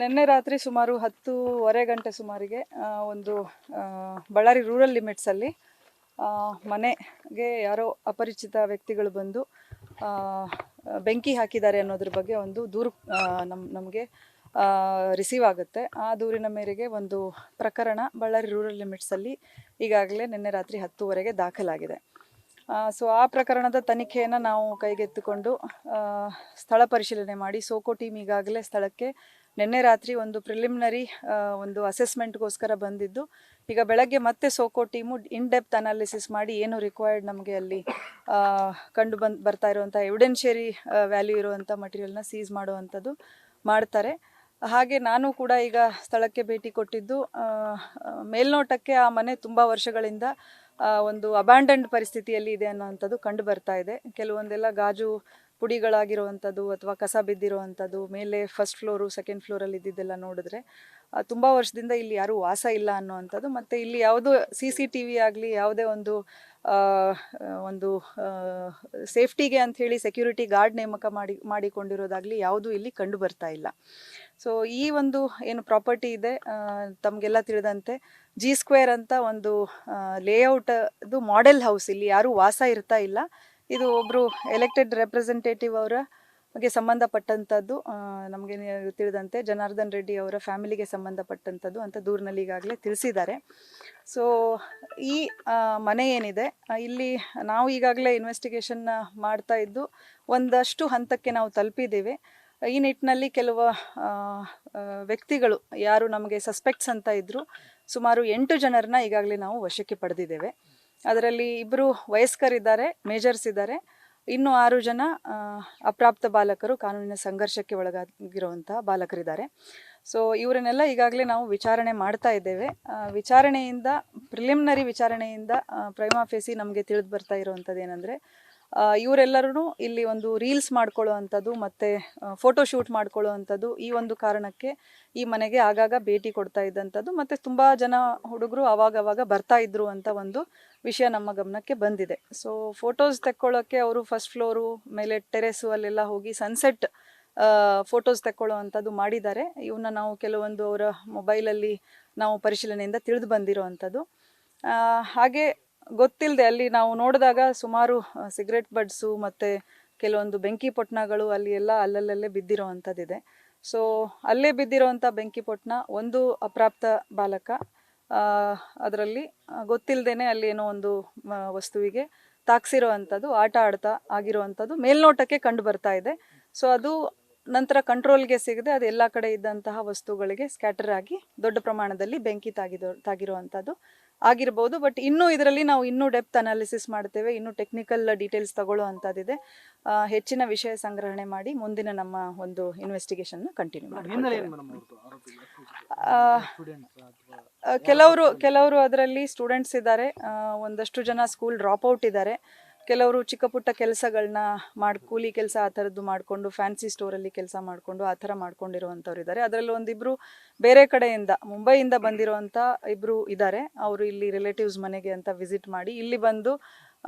ನಿನ್ನೆ ರಾತ್ರಿ ಸುಮಾರು 10:30 ಗಂಟೆ ಸುಮಾರಿಗೆ ಒಂದು ಬಳ್ಳಾರಿ ರೂರಲ್ ಲಿಮಿಟ್ಸಲ್ಲಿ ಮನೆಗೆ ಯಾರೋ ಅಪರಿಚಿತ ವ್ಯಕ್ತಿಗಳು ಬಂದು ಬೆಂಕಿ ಹಾಕಿದ್ದಾರೆ ಅನ್ನೋದ್ರ ಬಗ್ಗೆ ಒಂದು ದೂರು ನಮಗೆ ರಿಸೀವ್ ಆಗುತ್ತೆ. ಆ ದೂರಿನ ಮೇರೆಗೆ ಒಂದು ಪ್ರಕರಣ ಬಳ್ಳಾರಿ ರೂರಲ್ ಲಿಮಿಟ್ಸಲ್ಲಿ ಈಗಾಗಲೇ ನಿನ್ನೆ ರಾತ್ರಿ 10:30ಗೆ ದಾಖಲಾಗಿದೆ. ಸೊ ಆ ಪ್ರಕರಣದ ತನಿಖೆಯನ್ನು ನಾವು ಕೈಗೆತ್ತಿಕೊಂಡು ಸ್ಥಳ ಪರಿಶೀಲನೆ ಮಾಡಿ ಸೋಕೋ ಟೀಮ್ ಈಗಾಗಲೇ ಸ್ಥಳಕ್ಕೆ ನಿನ್ನೆ ರಾತ್ರಿ ಒಂದು ಪ್ರಿಲಿಮಿನರಿ ಒಂದು ಅಸೆಸ್ಮೆಂಟ್ಗೋಸ್ಕರ ಬಂದಿದ್ದು, ಈಗ ಬೆಳಗ್ಗೆ ಮತ್ತೆ SOCO team in depth analysis ಮಾಡಿ ಏನು ರಿಕ್ವೈರ್ಡ್ ನಮಗೆ ಅಲ್ಲಿ ಬರ್ತಾ ಇರುವಂಥ ಎವಿಡೆನ್ಷಿಯರಿ ವ್ಯಾಲ್ಯೂ ಇರುವಂಥ ಮಟೀರಿಯಲ್ನ ಸೀಸ್ ಮಾಡುವಂಥದ್ದು ಮಾಡ್ತಾರೆ. ಹಾಗೆ ನಾನು ಕೂಡ ಈಗ ಸ್ಥಳಕ್ಕೆ ಭೇಟಿ ಕೊಟ್ಟಿದ್ದು, ಮೇಲ್ನೋಟಕ್ಕೆ ಆ ಮನೆ ತುಂಬ ವರ್ಷಗಳಿಂದ ಒಂದು ಅಬ್ಯಾಂಡನ್ಡ್ ಪರಿಸ್ಥಿತಿಯಲ್ಲಿ ಇದೆ ಅನ್ನೋವಂಥದ್ದು ಕಂಡು ಬರ್ತಾ ಇದೆ. ಕೆಲವೊಂದೆಲ್ಲ ಗಾಜು ಪುಡಿಗಳಾಗಿರುವಂಥದ್ದು ಅಥವಾ ಕಸ ಬಿದ್ದಿರುವಂಥದ್ದು, ಮೇಲೆ ಫಸ್ಟ್ ಫ್ಲೋರು ಸೆಕೆಂಡ್ ಫ್ಲೋರಲ್ಲಿ ಇದ್ದಿದ್ದೆಲ್ಲ ನೋಡಿದ್ರೆ ತುಂಬ ವರ್ಷದಿಂದ ಇಲ್ಲಿ ಯಾರೂ ವಾಸ ಇಲ್ಲ ಅನ್ನೋವಂಥದ್ದು. ಮತ್ತು ಇಲ್ಲಿ ಯಾವುದೋ CCTV ಆಗಲಿ, ಯಾವುದೇ ಒಂದು ಸೇಫ್ಟಿಗೆ ಅಂಥೇಳಿ ಸೆಕ್ಯೂರಿಟಿ ಗಾರ್ಡ್ ನೇಮಕ ಮಾಡಿಕೊಂಡಿರೋದಾಗಲಿ ಯಾವುದೂ ಇಲ್ಲಿ ಕಂಡು ಬರ್ತಾ ಇಲ್ಲ. ಸೊ ಈ ಒಂದು ಏನು ಪ್ರಾಪರ್ಟಿ ಇದೆ, ತಮಗೆಲ್ಲ ತಿಳಿದಂತೆ G² ಅಂತ ಒಂದು ಲೇಔಟದು ಮಾಡೆಲ್ ಹೌಸ್, ಇಲ್ಲಿ ಯಾರೂ ವಾಸ ಇರ್ತಾ ಇಲ್ಲ. ಇದು ಒಬ್ಬರು ಎಲೆಕ್ಟೆಡ್ ರೆಪ್ರೆಸೆಂಟೇಟಿವ್ ಅವರಿಗೆ ಸಂಬಂಧಪಟ್ಟಂಥದ್ದು, ನಮಗೆ ತಿಳಿದಂತೆ ಜನಾರ್ದನ್ ರೆಡ್ಡಿ ಅವರ ಫ್ಯಾಮಿಲಿಗೆ ಸಂಬಂಧಪಟ್ಟಂಥದ್ದು ಅಂತ ದೂರಿನಲ್ಲಿ ಈಗಾಗಲೇ ತಿಳಿಸಿದ್ದಾರೆ. ಸೊ ಈ ಮನೆ ಏನಿದೆ ಇಲ್ಲಿ ನಾವು ಈಗಾಗಲೇ ಇನ್ವೆಸ್ಟಿಗೇಷನ್ ಮಾಡ್ತಾ ಇದ್ದು ಒಂದಷ್ಟು ಹಂತಕ್ಕೆ ನಾವು ತಲುಪಿದ್ದೇವೆ. ಈ ನಿಟ್ಟಿನಲ್ಲಿ ಕೆಲವು ವ್ಯಕ್ತಿಗಳು ಯಾರು ನಮಗೆ ಸಸ್ಪೆಕ್ಟ್ಸ್ ಅಂತ ಇದ್ದರು, ಸುಮಾರು 8 ಜನರನ್ನ ಈಗಾಗಲೇ ನಾವು ವಶಕ್ಕೆ ಪಡೆದಿದ್ದೇವೆ. ಅದರಲ್ಲಿ 2 ವಯಸ್ಕರಿದ್ದಾರೆ, ಮೇಜರ್ಸ್ ಇದ್ದಾರೆ, ಇನ್ನು 6 ಜನ ಅಪ್ರಾಪ್ತ ಬಾಲಕರು, ಕಾನೂನಿನ ಸಂಘರ್ಷಕ್ಕೆ ಒಳಗಾಗಿರುವಂತಹ ಬಾಲಕರಿದ್ದಾರೆ. ಸೊ ಇವರನ್ನೆಲ್ಲ ಈಗಾಗಲೇ ನಾವು ವಿಚಾರಣೆ ಮಾಡ್ತಾ ಇದ್ದೇವೆ. ವಿಚಾರಣೆಯಿಂದ ಪ್ರಿಲಿಮಿನರಿ ವಿಚಾರಣೆಯಿಂದ ಪ್ರೈಮಾ ಫೇಸಿ ನಮಗೆ ತಿಳಿದು ಬರ್ತಾ ಇರುವಂಥದ್ದು ಏನಂದರೆ, ಇವರೆಲ್ಲರೂ ಇಲ್ಲಿ ಒಂದು ರೀಲ್ಸ್ ಮಾಡ್ಕೊಳ್ಳೋ ಅಂಥದ್ದು ಮತ್ತು ಫೋಟೋಶೂಟ್ ಮಾಡ್ಕೊಳ್ಳೋ ಅಂಥದ್ದು, ಈ ಒಂದು ಕಾರಣಕ್ಕೆ ಈ ಮನೆಗೆ ಆಗಾಗ ಭೇಟಿ ಕೊಡ್ತಾ ಇದ್ದಂಥದ್ದು ಮತ್ತು ತುಂಬ ಜನ ಹುಡುಗರು ಆವಾಗವಾಗ ಬರ್ತಾ ಇದ್ರು ಅಂತ ಒಂದು ವಿಷಯ ನಮ್ಮ ಗಮನಕ್ಕೆ ಬಂದಿದೆ. ಸೊ ಫೋಟೋಸ್ ತೆಕ್ಕೊಳ್ಳೋಕ್ಕೆ ಅವರು ಫಸ್ಟ್ ಫ್ಲೋರು ಮೇಲೆ ಟೆರೆಸು ಅಲ್ಲೆಲ್ಲ ಹೋಗಿ ಸನ್ಸೆಟ್ ಫೋಟೋಸ್ ತೆಕ್ಕೊಳ್ಳೋ ಅಂಥದ್ದು ಮಾಡಿದ್ದಾರೆ. ಇವನ್ನ ನಾವು ಕೆಲವೊಂದು ಅವರ ಮೊಬೈಲಲ್ಲಿ ನಾವು ಪರಿಶೀಲನೆಯಿಂದ ತಿಳಿದು ಬಂದಿರೋ ಅಂಥದ್ದು. ಹಾಗೆ ಗೊತ್ತಿಲ್ಲದೆ ಅಲ್ಲಿ ನಾವು ನೋಡಿದಾಗ ಸುಮಾರು ಸಿಗರೆಟ್ ಬಡ್ಸು ಮತ್ತು ಕೆಲವೊಂದು ಬೆಂಕಿ ಪೊಟ್ಣಗಳು ಅಲ್ಲಿ ಎಲ್ಲ ಅಲ್ಲಲ್ಲೇ ಬಿದ್ದಿರೋ ಅಂಥದ್ದಿದೆ. ಸೊ ಅಲ್ಲೇ ಬಿದ್ದಿರೋವಂಥ ಬೆಂಕಿ ಪೊಟ್ಣ ಒಂದು ಅಪ್ರಾಪ್ತ ಬಾಲಕ, ಅದರಲ್ಲಿ ಗೊತ್ತಿಲ್ಲದೇನೆ ಅಲ್ಲಿ ಏನೋ ಒಂದು ವಸ್ತುವಿಗೆ ತಾಕ್ಸಿರೋ ಅಂಥದ್ದು, ಆಟ ಆಡ್ತಾ ಆಗಿರುವಂಥದ್ದು ಮೇಲ್ನೋಟಕ್ಕೆ ಕಂಡು ಬರ್ತಾ ಇದೆ. ಸೊ ಅದು ನಂತರ ಕಂಟ್ರೋಲ್ಗೆ ಸಿಗದೆ ಅದು ಎಲ್ಲ ಕಡೆ ಇದ್ದಂತಹ ವಸ್ತುಗಳಿಗೆ ಸ್ಕ್ಯಾಟರ್ ಆಗಿ ದೊಡ್ಡ ಪ್ರಮಾಣದಲ್ಲಿ ಬೆಂಕಿ ತಾಗಿರುವಂಥದ್ದು ಆಗಿರ್ಬೋದು. ಬಟ್ ಇನ್ನೂ ಇದರಲ್ಲಿ ನಾವು ಇನ್ನೂ ಡೆಪ್ತ್ ಅನಾಲಿಸಿಸ್ ಮಾಡ್ತೇವೆ, ಇನ್ನೂ ಟೆಕ್ನಿಕಲ್ ಡೀಟೇಲ್ಸ್ ತಗೊಳ್ಳೋ ಅಂಥದ್ದಿದೆ. ಹೆಚ್ಚಿನ ವಿಷಯ ಸಂಗ್ರಹಣೆ ಮಾಡಿ ಮುಂದಿನ ನಮ್ಮ ಒಂದು ಇನ್ವೆಸ್ಟಿಗೇಷನ್ನ ಕಂಟಿನ್ಯೂ ಮಾಡ್ತೀವಿ. ಕೆಲವರು ಅದರಲ್ಲಿ ಸ್ಟೂಡೆಂಟ್ಸ್ ಇದ್ದಾರೆ, ಒಂದಷ್ಟು ಜನ ಸ್ಕೂಲ್ ಡ್ರಾಪ್ ಔಟ್ ಇದ್ದಾರೆ, ಕೆಲವರು ಚಿಕ್ಕ ಪುಟ್ಟ ಕೆಲಸಗಳನ್ನ ಕೂಲಿ ಕೆಲಸ ಆ ಥರದ್ದು ಮಾಡಿಕೊಂಡು ಫ್ಯಾನ್ಸಿ ಸ್ಟೋರಲ್ಲಿ ಕೆಲಸ ಮಾಡಿಕೊಂಡು ಆ ಥರ ಮಾಡ್ಕೊಂಡಿರುವಂಥವ್ರು ಇದ್ದಾರೆ. ಅದರಲ್ಲಿ ಒಂದಿಬ್ಬರು ಬೇರೆ ಕಡೆಯಿಂದ ಮುಂಬೈಯಿಂದ ಬಂದಿರೋವಂಥ 2 ಇದ್ದಾರೆ. ಅವರು ಇಲ್ಲಿ ರಿಲೇಟಿವ್ಸ್ ಮನೆಗೆ ಅಂತ ವಿಸಿಟ್ ಮಾಡಿ ಇಲ್ಲಿ ಬಂದು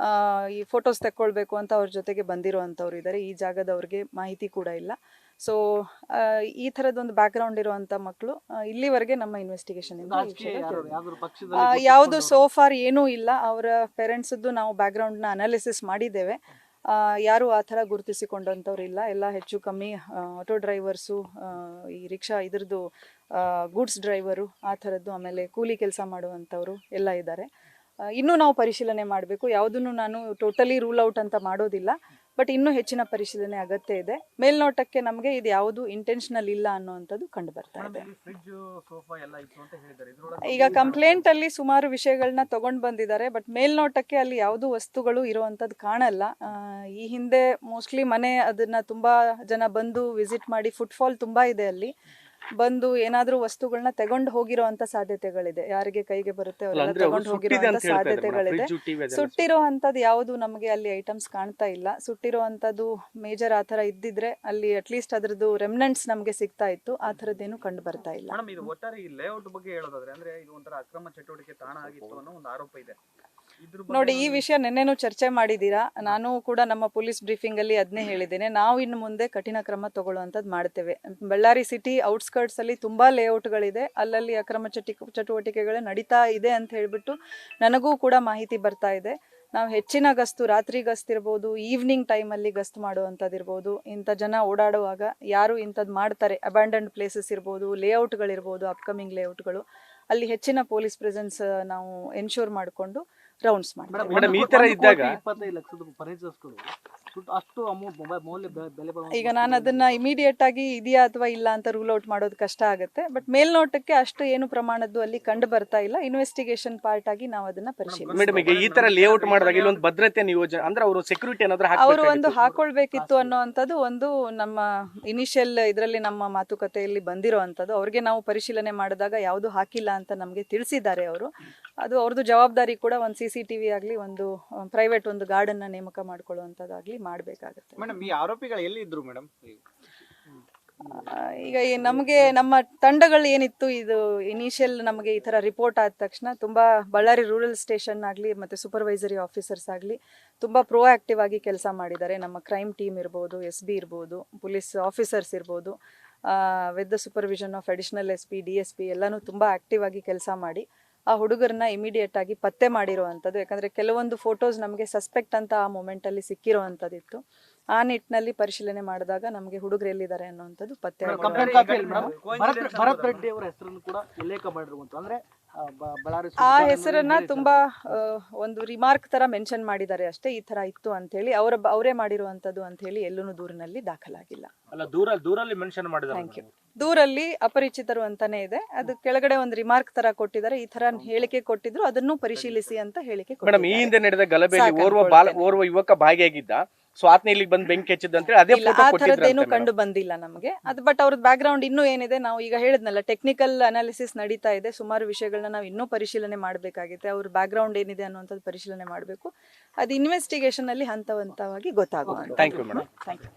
ಈ ಫೋಟೋಸ್ ತೆಕ್ಕೊಳ್ಬೇಕು ಅಂತ ಅವ್ರ ಜೊತೆಗೆ ಬಂದಿರೋವಂಥವ್ರು ಇದ್ದಾರೆ. ಈ ಜಾಗದವ್ರಿಗೆ ಮಾಹಿತಿ ಕೂಡ ಇಲ್ಲ. ಸೊ ಈ ಥರದೊಂದು ಬ್ಯಾಕ್ಗ್ರೌಂಡ್ ಇರುವಂಥ ಮಕ್ಕಳು ಇಲ್ಲಿವರೆಗೆ ನಮ್ಮ ಇನ್ವೆಸ್ಟಿಗೇಷನ್ ಯಾವುದು ಸೋಫಾರ್ ಏನೂ ಇಲ್ಲ. ಅವರ ಪೇರೆಂಟ್ಸದ್ದು ನಾವು ಬ್ಯಾಕ್ಗ್ರೌಂಡ್ನ ಅನಾಲಿಸಿಸ್ ಮಾಡಿದ್ದೇವೆ. ಯಾರು ಆ ಥರ ಗುರುತಿಸಿಕೊಂಡಂಥವ್ರು ಇಲ್ಲ. ಎಲ್ಲ ಹೆಚ್ಚು ಕಮ್ಮಿ ಆಟೋ ಡ್ರೈವರ್ಸು, ಈ ರಿಕ್ಷಾ ಇದ್ರದ್ದು ಗೂಡ್ಸ್ ಡ್ರೈವರು ಆ ಥರದ್ದು, ಆಮೇಲೆ ಕೂಲಿ ಕೆಲಸ ಮಾಡುವಂಥವ್ರು ಎಲ್ಲ ಇದ್ದಾರೆ. ಇನ್ನೂ ನಾವು ಪರಿಶೀಲನೆ ಮಾಡಬೇಕು. ಯಾವುದನ್ನು ನಾನು ಟೋಟಲಿ ರೂಲ್ ಔಟ್ ಅಂತ ಮಾಡೋದಿಲ್ಲ, ಬಟ್ ಇನ್ನೂ ಹೆಚ್ಚಿನ ಪರಿಶೀಲನೆ ಅಗತ್ಯ ಇದೆ. ಮೇಲ್ನೋಟಕ್ಕೆ ನಮಗೆ ಇದು ಯಾವುದು ಇಂಟೆನ್ಷನಲ್ ಇಲ್ಲ ಅನ್ನೋವಂಥದ್ದು ಕಂಡು ಬರ್ತಾ ಇದೆ. ಈಗ ಕಂಪ್ಲೇಂಟಲ್ಲಿ ಸುಮಾರು ವಿಷಯಗಳನ್ನ ತೊಗೊಂಡು ಬಂದಿದ್ದಾರೆ, ಬಟ್ ಮೇಲ್ನೋಟಕ್ಕೆ ಅಲ್ಲಿ ಯಾವುದೂ ವಸ್ತುಗಳು ಇರುವಂಥದ್ದು ಕಾಣಲ್ಲ. ಈ ಹಿಂದೆ ಮೋಸ್ಟ್ಲಿ ಮನೆ ಅದನ್ನು ತುಂಬ ಜನ ಬಂದು ವಿಸಿಟ್ ಮಾಡಿ, ಫುಟ್ಫಾಲ್ ತುಂಬ ಇದೆ ಅಲ್ಲಿ, ಬಂದು ಏನಾದರೂ ವಸ್ತುಗಳನ್ನ ತಗೊಂಡು ಹೋಗಿರೋ ಅಂಥ ಸಾಧ್ಯತೆಗಳಿದೆ. ಯಾರಿಗೆ ಕೈಗೆ ಬರುತ್ತೆ ಅವರೆಲ್ಲ ತಗೊಂಡು ಹೋಗಿರೋ ಅಂಥ ಸಾಧ್ಯತೆಗಳಿದೆ. ಸುಟ್ಟಿರೋ ಅಂಥದ್ದು ಯಾವುದು ನಮಗೆ ಅಲ್ಲಿ ಐಟಮ್ಸ್ ಕಾಣ್ತಾ ಇಲ್ಲ. ಸುಟ್ಟಿರೋ ಅಂಥದ್ದು ಮೇಜರ್ ಆ ಥರ ಇದ್ದಿದ್ರೆ ಅಲ್ಲಿ ಅಟ್ಲೀಸ್ಟ್ ಅದ್ರದ್ದು ರೆಮಿನೆಂಟ್ಸ್ ನಮಗೆ ಸಿಗ್ತಾ ಇತ್ತು. ಆ ಥರದ್ದೇನು ಕಂಡು ಬರ್ತಾ ಇಲ್ಲ. ಒಟ್ಟಾರೆ ಈ ಲೇಔಟ್ ಬಗ್ಗೆ ಹೇಳೋದಾದ್ರೆ, ಅಂದ್ರೆ ಇದು ಒಂಥರ ಅಕ್ರಮ ಚಟುವಟಿಕೆ ತಾಣ ಆಗಿತ್ತು ಅನ್ನೋ ಒಂದು ಆರೋಪ ಇದೆ. ನೋಡಿ, ಈ ವಿಷಯ ನಿನ್ನೆನೂ ಚರ್ಚೆ ಮಾಡಿದ್ದೀರಾ. ನಾನು ಕೂಡ ನಮ್ಮ ಪೊಲೀಸ್ ಬ್ರೀಫಿಂಗ್ ಅಲ್ಲಿ ಅದನ್ನೇ ಹೇಳಿದ್ದೇನೆ. ನಾವು ಇನ್ನು ಮುಂದೆ ಕಠಿಣ ಕ್ರಮ ತಗೊಳ್ಳುವಂಥದ್ದು ಮಾಡ್ತೇವೆ. ಬಳ್ಳಾರಿ ಸಿಟಿ ಔಟ್ಸ್ಕರ್ಟ್ಸ್ ಅಲ್ಲಿ ತುಂಬಾ ಲೇಔಟ್ಗಳಿದೆ, ಅಲ್ಲಲ್ಲಿ ಅಕ್ರಮ ಚಟುವಟಿಕೆಗಳು ನಡೀತಾ ಇದೆ ಅಂತ ಹೇಳ್ಬಿಟ್ಟು ನನಗೂ ಕೂಡ ಮಾಹಿತಿ ಬರ್ತಾ ಇದೆ. ನಾವು ಹೆಚ್ಚಿನ ಗಸ್ತು, ರಾತ್ರಿ ಗಸ್ತು ಇರ್ಬೋದು, ಈವ್ನಿಂಗ್ ಟೈಮಲ್ಲಿ ಗಸ್ತು ಮಾಡುವಂಥದ್ದು ಇರ್ಬೋದು, ಇಂಥ ಜನ ಓಡಾಡುವಾಗ ಯಾರು ಇಂಥದ್ದು ಮಾಡ್ತಾರೆ, ಅಬ್ಯಾಂಡನ್ಡ್ ಪ್ಲೇಸಸ್ ಇರ್ಬೋದು, ಲೇಔಟ್ಗಳಿರ್ಬೋದು, ಅಪ್ಕಮಿಂಗ್ ಲೇಔಟ್ಗಳು, ಅಲ್ಲಿ ಹೆಚ್ಚಿನ ಪೊಲೀಸ್ ಪ್ರೆಸೆನ್ಸ್ ನಾವು ಎನ್ಶೂರ್ ಮಾಡಿಕೊಂಡು ರೌಂಡ್ಸ್ ಮಾಡ್ತೀವಿ. ಮೇಡಮ್, ಈ ತರ ಇದ್ದಾಗ 25 ಲಕ್ಷದ ಫರ್ನಿಚರ್ಸ್ಗಳು ಅಷ್ಟು ಮೌಲ್ಯ ಬೆಲೆ ಈಗ ನಾನು ಅದನ್ನ ಇಮಿಡಿಯೇಟ್ ಆಗಿ ಇದೆಯಾ ಅಥವಾ ಇಲ್ಲ ಅಂತ ರೂಲ್ ಔಟ್ ಮಾಡೋದು ಕಷ್ಟ ಆಗುತ್ತೆ. ಬಟ್ ಮೇಲ್ನೋಟಕ್ಕೆ ಅಷ್ಟು ಏನು ಪ್ರಮಾಣದ್ದು ಅಲ್ಲಿ ಕಂಡು ಬರ್ತಾ ಇಲ್ಲ. ಇನ್ವೆಸ್ಟಿಗೇಷನ್ ಪಾರ್ಟ್ ಆಗಿ ನಾವು ಅದನ್ನ ಪರಿಶೀಲಿಸ್ತೀವಿ. ಮೇಡಮ್, ಈಗ ಈ ತರ ಲೇಔಟ್ ಮಾಡಿದಾಗ ಇಲ್ಲೊಂದು ಭದ್ರತೆ ನಿಯೋಜನೆ ಅಂದ್ರೆ ಅವರು ಸೆಕ್ಯೂರಿಟಿ ಏನಾದ್ರು ಅವರು ಒಂದು ಹಾಕೊಳ್ಬೇಕಿತ್ತು ಅನ್ನೋವಂಥದ್ದು ಒಂದು ನಮ್ಮ ಇನಿಷಿಯಲ್ ಇದರಲ್ಲಿ ನಮ್ಮ ಮಾತುಕತೆಯಲ್ಲಿ ಬಂದಿರೋವಂಥದ್ದು. ಅವ್ರಿಗೆ ನಾವು ಪರಿಶೀಲನೆ ಮಾಡಿದಾಗ ಯಾವುದು ಹಾಕಿಲ್ಲ ಅಂತ ನಮಗೆ ತಿಳಿಸಿದ್ದಾರೆ ಅವರು. ಅದು ಅವ್ರದ್ದು ಜವಾಬ್ದಾರಿ ಕೂಡ ಒಂದು CCTV ಆಗಲಿ, ಒಂದು ಪ್ರೈವೇಟ್ ಒಂದು ಗಾರ್ಡನ್ನ ನೇಮಕ ಮಾಡ್ಕೊಳ್ಳುವಂಥದ್ದಾಗಲಿ ಮಾಡಬೇಕಾಗುತ್ತೆ. ಮೇಡಮ್, ಈ ಆರೋಪಿಗಳು ಎಲ್ಲಿ ಇದ್ರು ಮೇಡಮ್? ಈಗ ನಮಗೆ ನಮ್ಮ ತಂಡಗಳು ಏನಿತ್ತು, ಇದು ಇನಿಷಿಯಲ್ ನಮಗೆ ಈ ಥರ ರಿಪೋರ್ಟ್ ಆದ ತಕ್ಷಣ ತುಂಬ ಬಳ್ಳಾರಿ ರೂರಲ್ ಸ್ಟೇಷನ್ ಆಗಲಿ ಮತ್ತು ಸೂಪರ್ವೈಸರಿ ಆಫೀಸರ್ಸ್ ಆಗಲಿ ತುಂಬ ಪ್ರೋಆಕ್ಟಿವ್ ಆಗಿ ಕೆಲಸ ಮಾಡಿದ್ದಾರೆ. ನಮ್ಮ ಕ್ರೈಮ್ ಟೀಮ್ ಇರ್ಬೋದು, SB ಇರ್ಬೋದು, ಪೊಲೀಸ್ ಆಫೀಸರ್ಸ್ ಇರ್ಬೋದು, with the supervision of additional SP, DSP ಎಲ್ಲನೂ ತುಂಬ ಆಕ್ಟಿವ್ ಆಗಿ ಕೆಲಸ ಮಾಡಿ ಆ ಹುಡುಗರನ್ನ ಇಮಿಡಿಯೇಟ್ ಆಗಿ ಪತ್ತೆ ಮಾಡಿರುವಂಥದ್ದು. ಯಾಕಂದರೆ ಕೆಲವೊಂದು ಫೋಟೋಸ್ ನಮಗೆ ಸಸ್ಪೆಕ್ಟ್ ಅಂತ ಆ ಮೂಮೆಂಟಲ್ಲಿ ಸಿಕ್ಕಿರುವಂಥದ್ದಿತ್ತು. ಆ ನಿಟ್ಟಿನಲ್ಲಿ ಪರಿಶೀಲನೆ ಮಾಡಿದಾಗ ನಮಗೆ ಹುಡುಗರು ಎಲ್ಲಿದ್ದಾರೆ ಅನ್ನೋವಂಥದ್ದು ಪತ್ತೆ ಭರತ್ ರೆಡ್ಡಿ ಅವರ ಹೆಸರನ್ನು ಕೂಡ ಉಲ್ಲೇಖ ಮಾಡಿರುವಂತ, ಅಂದ್ರೆ ಆ ಹೆಸರನ್ನ ತುಂಬಾ ಒಂದು ರಿಮಾರ್ಕ್ ತರ ಮೆನ್ಷನ್ ಮಾಡಿದ್ದಾರೆ ಅಷ್ಟೇ. ಈ ತರ ಇತ್ತು ಅಂತ ಹೇಳಿ ಅವರೇ ಮಾಡಿರುವಂತದ್ದು ಅಂತ ಹೇಳಿ ಎಲ್ಲೂ ದೂರಿನಲ್ಲಿ ದಾಖಲಾಗಿಲ್ಲ. ದೂರಲ್ಲಿ ಮೆನ್ಷನ್ ಮಾಡಿದ್ದಾರೆ. Thank you. ದೂರಲ್ಲಿ ಅಪರಿಚಿತರು ಅಂತಾನೆ ಇದೆ, ಅದು ಕೆಳಗಡೆ ಒಂದು ರಿಮಾರ್ಕ್ ತರ ಕೊಟ್ಟಿದ್ದಾರೆ. ಈ ತರ ಹೇಳಿಕೆ ಕೊಟ್ಟಿದ್ರು, ಅದನ್ನು ಪರಿಶೀಲಿಸಿ ಅಂತ ಹೇಳಿಕೆ. ಮೇಡಮ್, ಈ ಹಿಂದೆ ನಡೆದ ಗಲಭೆಯಲ್ಲಿ ಓರ್ವ ಯುವಕ ಭಾಗಿಯಾಗಿದ್ದ, ಸೊ ಆತನ ಇಲ್ಲಿಗೆ ಬಂದು ಬೆಂಕಿ ಹಚ್ಚಿದ್ದ ಅಂತ ಹೇಳಿ ಅದೇ ಫೋಟೋ ಥರದ್ದೇನು ಕಂಡು ಬಂದಿಲ್ಲ ನಮಗೆ. ಅದು ಬಟ್ ಅವ್ರದ್ದು ಬ್ಯಾಕ್ ಗ್ರೌಂಡ್ ಇನ್ನೂ ಏನಿದೆ, ನಾವು ಈಗ ಹೇಳಿದ್ನಲ್ಲ, ಟೆಕ್ನಿಕಲ್ ಅನಾಲಿಸಿಸ್ ನಡೀತಾ ಇದೆ. ಸುಮಾರು ವಿಷಯಗಳನ್ನ ನಾವು ಇನ್ನೂ ಪರಿಶೀಲನೆ ಮಾಡಬೇಕಾಗಿದೆ. ಅವ್ರ ಬ್ಯಾಕ್ ಗ್ರೌಂಡ್ ಏನಿದೆ ಅನ್ನುವಂಥದ್ದು ಪರಿಶೀಲನೆ ಮಾಡಬೇಕು. ಅದು ಇನ್ವೆಸ್ಟಿಗೇಷನ್ ಅಲ್ಲಿ ಹಂತ ಹಂತವಾಗಿ ಗೊತ್ತಾಗುವಂತ. Thank you madam. Thank you.